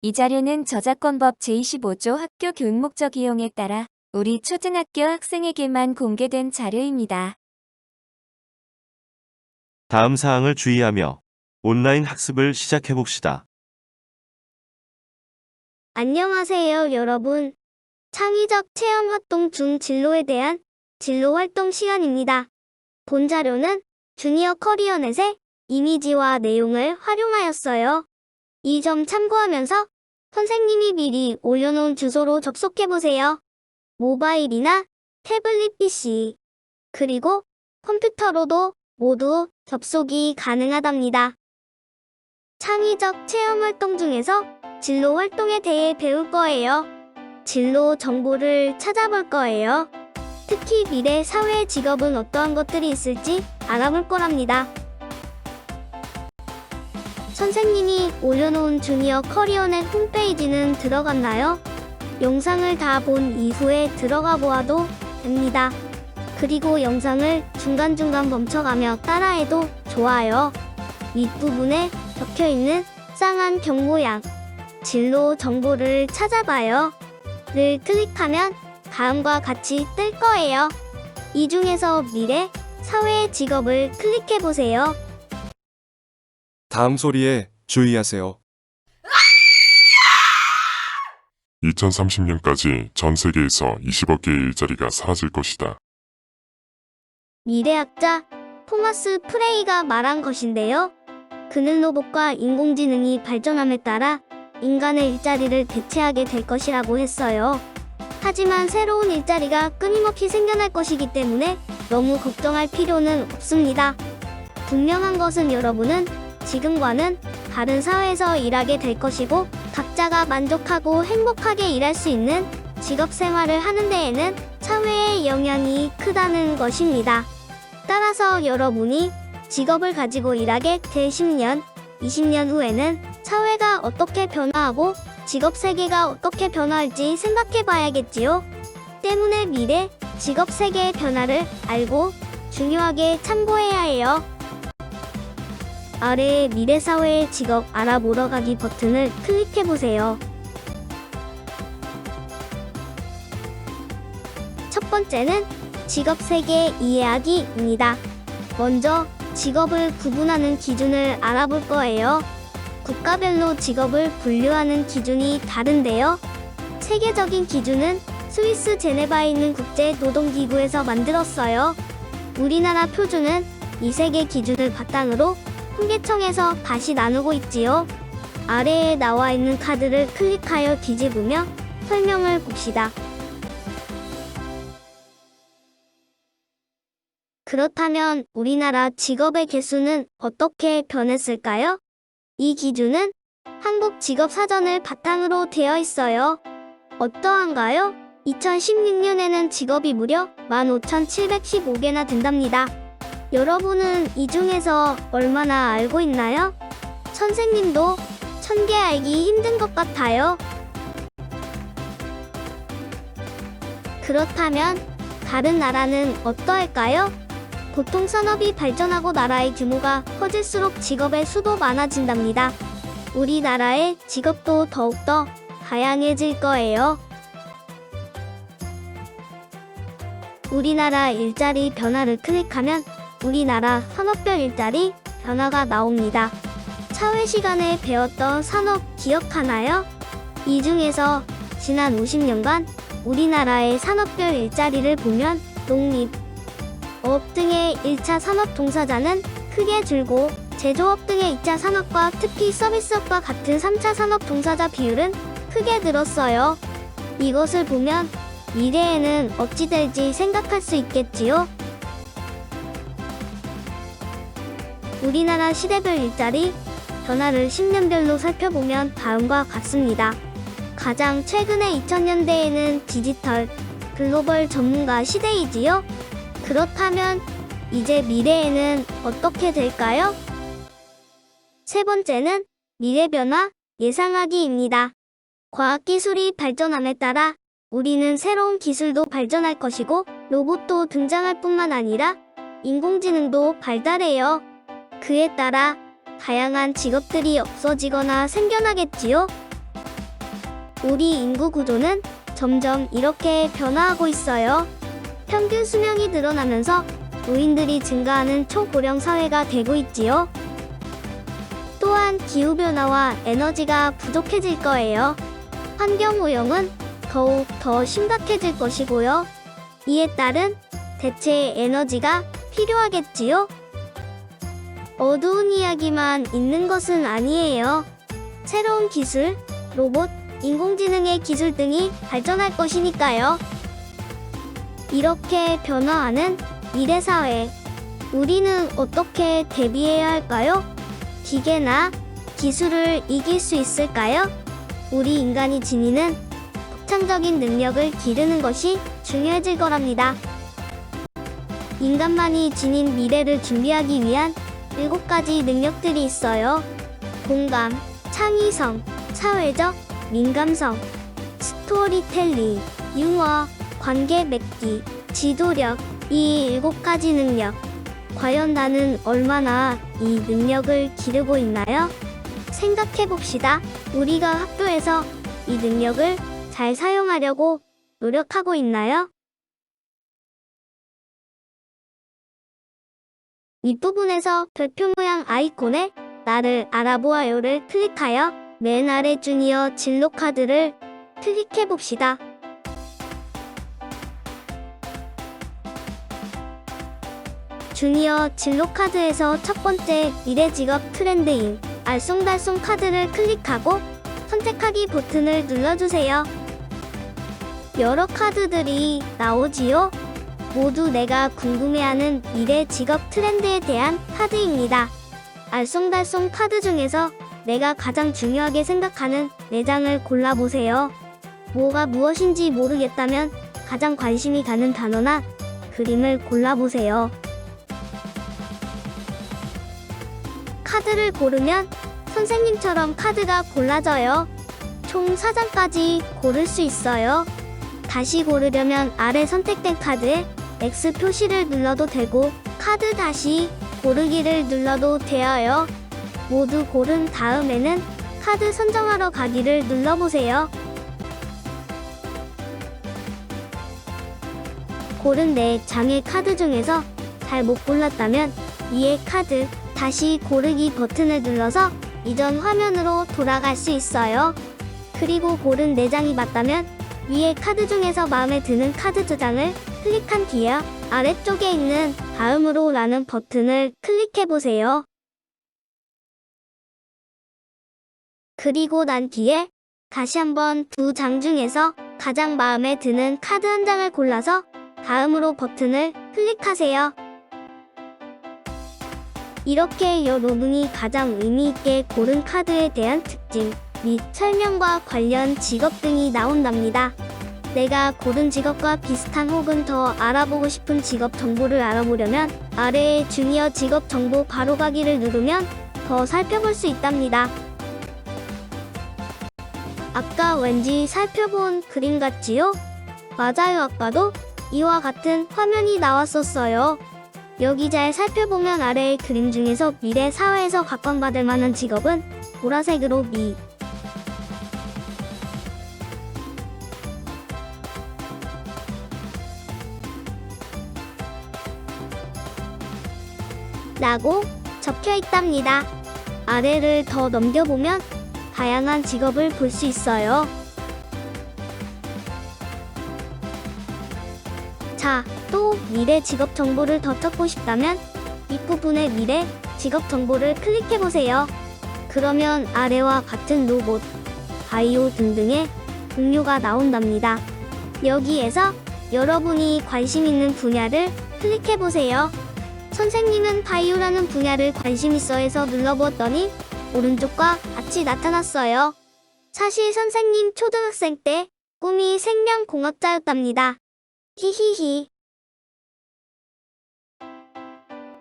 이 자료는 저작권법 제25조 학교 교육 목적 이용에 따라 우리 초등학교 학생에게만 공개된 자료입니다. 다음 사항을 주의하며 온라인 학습을 시작해봅시다. 안녕하세요, 여러분. 창의적 체험활동 중 진로에 대한 진로활동 시간입니다. 본 자료는 주니어 커리어넷의 이미지와 내용을 활용하였어요. 이 점 참고하면서 선생님이 미리 올려놓은 주소로 접속해보세요. 모바일이나 태블릿 PC, 그리고 컴퓨터로도 모두 접속이 가능하답니다. 창의적 체험활동 중에서 진로 활동에 대해 배울 거예요. 진로 정보를 찾아볼 거예요. 특히 미래 사회 직업은 어떠한 것들이 있을지 알아볼 거랍니다. 선생님이 올려놓은 주니어 커리어넷 홈페이지는 들어갔나요? 영상을 다 본 이후에 들어가 보아도 됩니다. 그리고 영상을 중간중간 멈춰가며 따라해도 좋아요. 윗부분에 적혀있는 쌍한 경고양, 진로 정보를 찾아봐요. 를 클릭하면 다음과 같이 뜰 거예요. 이 중에서 미래, 사회의 직업을 클릭해보세요. 다음 소리에 주의하세요. 2030년까지 전 세계에서 20억 개의 일자리가 사라질 것이다. 미래학자 토마스 프레이가 말한 것인데요. 그는 로봇과 인공지능이 발전함에 따라 인간의 일자리를 대체하게 될 것이라고 했어요. 하지만 새로운 일자리가 끊임없이 생겨날 것이기 때문에 너무 걱정할 필요는 없습니다. 분명한 것은 여러분은 지금과는 다른 사회에서 일하게 될 것이고 각자가 만족하고 행복하게 일할 수 있는 직업 생활을 하는 데에는 사회의 영향이 크다는 것입니다. 따라서 여러분이 직업을 가지고 일하게 될 10년, 20년 후에는 사회가 어떻게 변화하고 직업 세계가 어떻게 변화할지 생각해 봐야겠지요. 때문에 미래 직업 세계의 변화를 알고 중요하게 참고해야 해요. 아래의 미래 사회의 직업 알아보러 가기 버튼을 클릭해 보세요. 첫 번째는 직업 세계 이해하기입니다. 먼저 직업을 구분하는 기준을 알아볼 거예요. 국가별로 직업을 분류하는 기준이 다른데요. 세계적인 기준은 스위스 제네바에 있는 국제노동기구에서 만들었어요. 우리나라 표준은 이 세 개 기준을 바탕으로 통계청에서 다시 나누고 있지요. 아래에 나와 있는 카드를 클릭하여 뒤집으며 설명을 봅시다. 그렇다면 우리나라 직업의 개수는 어떻게 변했을까요? 이 기준은 한국직업사전을 바탕으로 되어 있어요. 어떠한가요? 2016년에는 직업이 무려 15,715개나 된답니다. 여러분은 이 중에서 얼마나 알고 있나요? 선생님도 1000개 알기 힘든 것 같아요. 그렇다면 다른 나라는 어떠할까요? 보통 산업이 발전하고 나라의 규모가 커질수록 직업의 수도 많아진답니다. 우리나라의 직업도 더욱더 다양해질 거예요. 우리나라 일자리 변화를 클릭하면 우리나라 산업별 일자리 변화가 나옵니다. 사회 시간에 배웠던 산업 기억하나요? 이 중에서 지난 50년간 우리나라의 산업별 일자리를 보면 농립, 업 등의 1차 산업 종사자는 크게 줄고 제조업 등의 2차 산업과 특히 서비스업과 같은 3차 산업 종사자 비율은 크게 늘었어요. 이것을 보면 미래에는 어찌 될지 생각할 수 있겠지요? 우리나라 시대별 일자리 변화를 10년별로 살펴보면 다음과 같습니다. 가장 최근의 2000년대에는 디지털, 글로벌 전문가 시대이지요? 그렇다면 이제 미래에는 어떻게 될까요? 세 번째는 미래 변화 예상하기입니다. 과학기술이 발전함에 따라 우리는 새로운 기술도 발전할 것이고 로봇도 등장할 뿐만 아니라 인공지능도 발달해요. 그에 따라 다양한 직업들이 없어지거나 생겨나겠지요. 우리 인구 구조는 점점 이렇게 변화하고 있어요. 평균 수명이 늘어나면서 노인들이 증가하는 초고령 사회가 되고 있지요. 또한 기후변화와 에너지가 부족해질 거예요. 환경오염은 더욱 더 심각해질 것이고요. 이에 따른 대체 에너지가 필요하겠지요. 어두운 이야기만 있는 것은 아니에요. 새로운 기술, 로봇, 인공지능의 기술 등이 발전할 것이니까요. 이렇게 변화하는 미래 사회, 우리는 어떻게 대비해야 할까요? 기계나 기술을 이길 수 있을까요? 우리 인간이 지니는 독창적인 능력을 기르는 것이 중요해질 거랍니다. 인간만이 지닌 미래를 준비하기 위한 7가지 능력들이 있어요. 공감, 창의성, 사회적 민감성, 스토리텔링, 융어, 관계 맺기, 지도력, 이 7가지 능력. 과연 나는 얼마나 이 능력을 기르고 있나요? 생각해봅시다. 우리가 학교에서 이 능력을 잘 사용하려고 노력하고 있나요? 윗부분에서 별표 모양 아이콘에 나를 알아보아요를 클릭하여 맨 아래 주니어 진로 카드를 클릭해봅시다. 주니어 진로 카드에서 첫 번째 미래 직업 트렌드인 알쏭달쏭 카드를 클릭하고 선택하기 버튼을 눌러주세요. 여러 카드들이 나오지요? 모두 내가 궁금해하는 미래 직업 트렌드에 대한 카드입니다. 알쏭달쏭 카드 중에서 내가 가장 중요하게 생각하는 4장을 골라보세요. 뭐가 무엇인지 모르겠다면 가장 관심이 가는 단어나 그림을 골라보세요. 카드를 고르면 선생님처럼 카드가 골라져요. 총 4장까지 고를 수 있어요. 다시 고르려면 아래 선택된 카드에 X 표시를 눌러도 되고 카드 다시 고르기를 눌러도 되어요. 모두 고른 다음에는 카드 선정하러 가기를 눌러보세요. 고른 4장의 카드 중에서 잘 못 골랐다면 위에 카드 다시 고르기 버튼을 눌러서 이전 화면으로 돌아갈 수 있어요. 그리고 고른 4장이 맞다면 위에 카드 중에서 마음에 드는 카드 2장을 클릭한 뒤에 아래쪽에 있는 다음으로 라는 버튼을 클릭해보세요. 그리고 난 뒤에 다시 한번 2장 중에서 가장 마음에 드는 카드 1장을 골라서 다음으로 버튼을 클릭하세요. 이렇게 여러분이 가장 의미있게 고른 카드에 대한 특징 및 설명과 관련 직업 등이 나온답니다. 내가 고른 직업과 비슷한 혹은 더 알아보고 싶은 직업 정보를 알아보려면 아래의 주니어 직업 정보 바로 가기를 누르면 더 살펴볼 수 있답니다. 아까 왠지 살펴본 그림 같지요? 맞아요, 아까도 이와 같은 화면이 나왔었어요. 여기 잘 살펴보면 아래의 그림 중에서 미래 사회에서 각광받을 만한 직업은 보라색으로 라고 적혀 있답니다. 아래를 더 넘겨보면 다양한 직업을 볼 수 있어요. 자, 또 미래 직업 정보를 더 찾고 싶다면 윗부분의 미래 직업 정보를 클릭해보세요. 그러면 아래와 같은 로봇, 바이오 등등의 종류가 나온답니다. 여기에서 여러분이 관심 있는 분야를 클릭해보세요. 선생님은 바이오라는 분야를 관심 있어 해서 눌러보았더니 오른쪽과 같이 나타났어요. 사실 선생님 초등학생 때 꿈이 생명공학자였답니다. 히히히.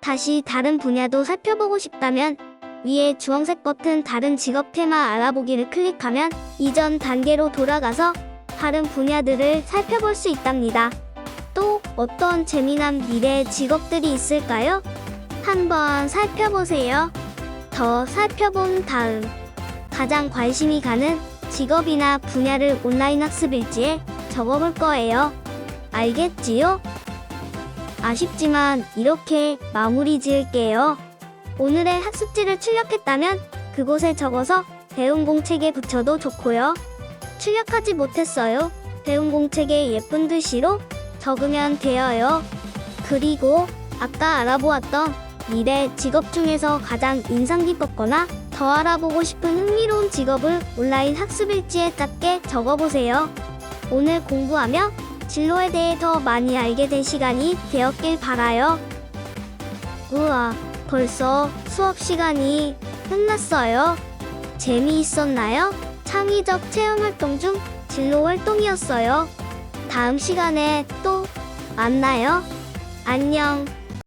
다시 다른 분야도 살펴보고 싶다면 위에 주황색 버튼 다른 직업 테마 알아보기를 클릭하면 이전 단계로 돌아가서 다른 분야들을 살펴볼 수 있답니다. 또 어떤 재미난 미래 직업들이 있을까요? 한번 살펴보세요. 더 살펴본 다음 가장 관심이 가는 직업이나 분야를 온라인 학습 일지에 적어볼 거예요. 알겠지요? 아쉽지만 이렇게 마무리 지을게요. 오늘의 학습지를 출력했다면 그곳에 적어서 배운 공책에 붙여도 좋고요. 출력하지 못했어요. 배운 공책에 예쁜 글씨로 적으면 돼요. 그리고 아까 알아보았던 미래 직업 중에서 가장 인상 깊었거나 더 알아보고 싶은 흥미로운 직업을 온라인 학습 일지에 짧게 적어보세요. 오늘 공부하며 진로에 대해 더 많이 알게 된 시간이 되었길 바라요. 우와, 벌써 수업 시간이 끝났어요. 재미있었나요? 창의적 체험 활동 중 진로 활동이었어요. 다음 시간에 또 만나요. 안녕.